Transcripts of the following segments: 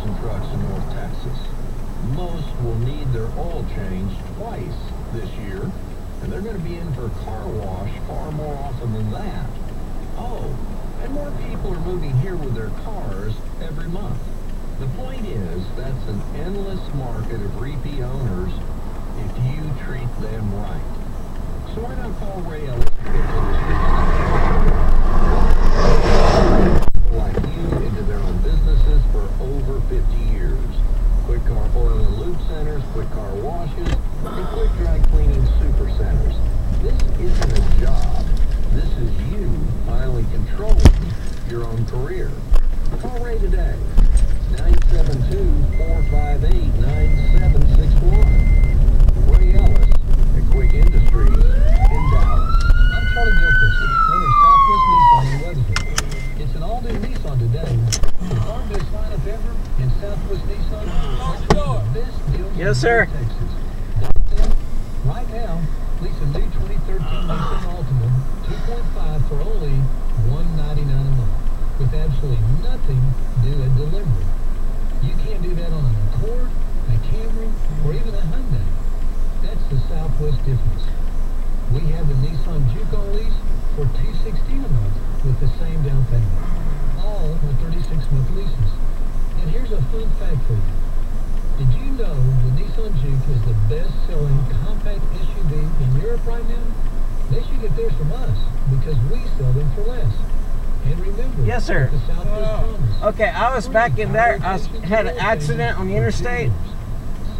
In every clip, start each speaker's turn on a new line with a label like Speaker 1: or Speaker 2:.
Speaker 1: and trucks in North Texas. Most will need their oil changed twice this year, and they're going to be in for a car wash far more often than that. Oh, and more people are moving here with their cars every month. The point is, that's an endless market of repeat owners if you treat them right. So why not call Ray Ellis like you into their own businesses for over 50 years. Quick car oil and lube centers, quick car washes, and quick dry cleaning super centers. This isn't a job. This is you finally controlling your own career. Call Ray today. 972-458-9761. Ray Ellis at Quick Industries in Dallas.
Speaker 2: I'm Charlie Gilchrist, owner of Southwest Nissan in Weatherford. It's an all-new Nissan today. The far best lineup ever in Southwest Nissan. Best deals
Speaker 3: Yes, sir.
Speaker 2: in Texas. Right now, lease a new 2013 Nissan Altima 2.5 for only $199 a month, with absolutely nothing due at delivery. You can't do that on an Accord, a Camry, or even a Hyundai. That's the Southwest difference. We have the Nissan Juke on lease for $216 a month with the same down payment, all with 36-month leases. And here's a fun fact for you. Did you know the Nissan Juke is the best-selling compact SUV in Europe right now? They should get theirs from us because we sell them for less. And remember,
Speaker 3: Yes, sir.
Speaker 2: the Southwest promise.
Speaker 3: Okay, I was back in there. I had an accident on the interstate.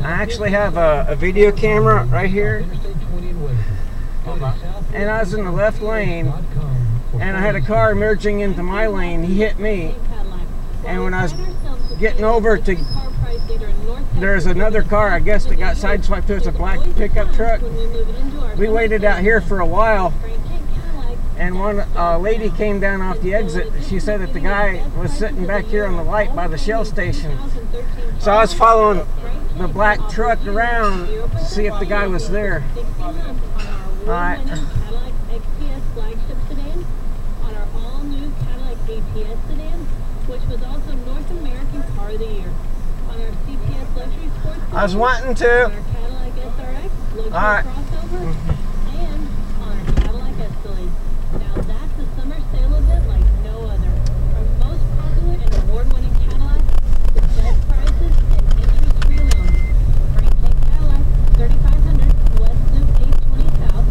Speaker 3: I actually have a video camera right here.
Speaker 2: Interstate 20 in Weatherford.
Speaker 3: And I was in the left lane, and I had a car merging into my lane. He hit me, and when I was getting over to, there's another car, I guess, that got sideswiped to. It's a black pickup truck. We waited out here for a while, and one lady came down off the exit. She said that the guy was sitting back here on the light by the Shell station. So I was following the black truck around to see if the guy was there. Alright.
Speaker 4: Cadillac XPS flagship sedan on our all-new Cadillac ATS sedan, which was also North American Car of the Year. On our CTS luxury sports sedan,
Speaker 3: I was wanting to.
Speaker 4: on our Cadillac SRX luxury
Speaker 3: Alright.
Speaker 4: crossover, and on our Cadillac Escalade. Now that's a summer sale event like no other. Our most popular and award-winning Cadillac, the best prices and interest-free loans. Franklin Cadillac, 3500 West Loop 820 South,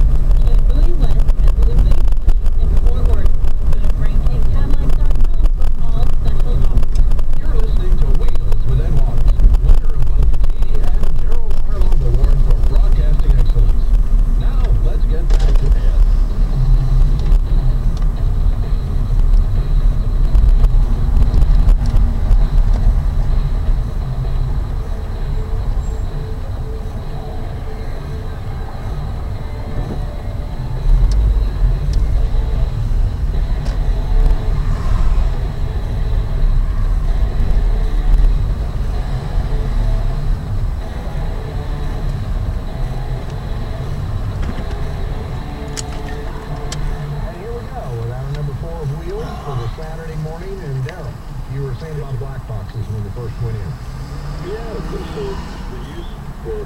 Speaker 4: Bowie West at Loop 820 in Fort Worth. Go to franklincadillac.com for all special offers.
Speaker 1: You're listening to Wheels with Ed Wallace, winner of both the T and Gerald Harlow Award for Broadcasting Excellence. Now, let's get back to Ed. And here we go with hour number 4 of Wheels for the Saturday morning. And Daryl, you were saying about black boxes when you first went in.
Speaker 5: Yeah, so the use that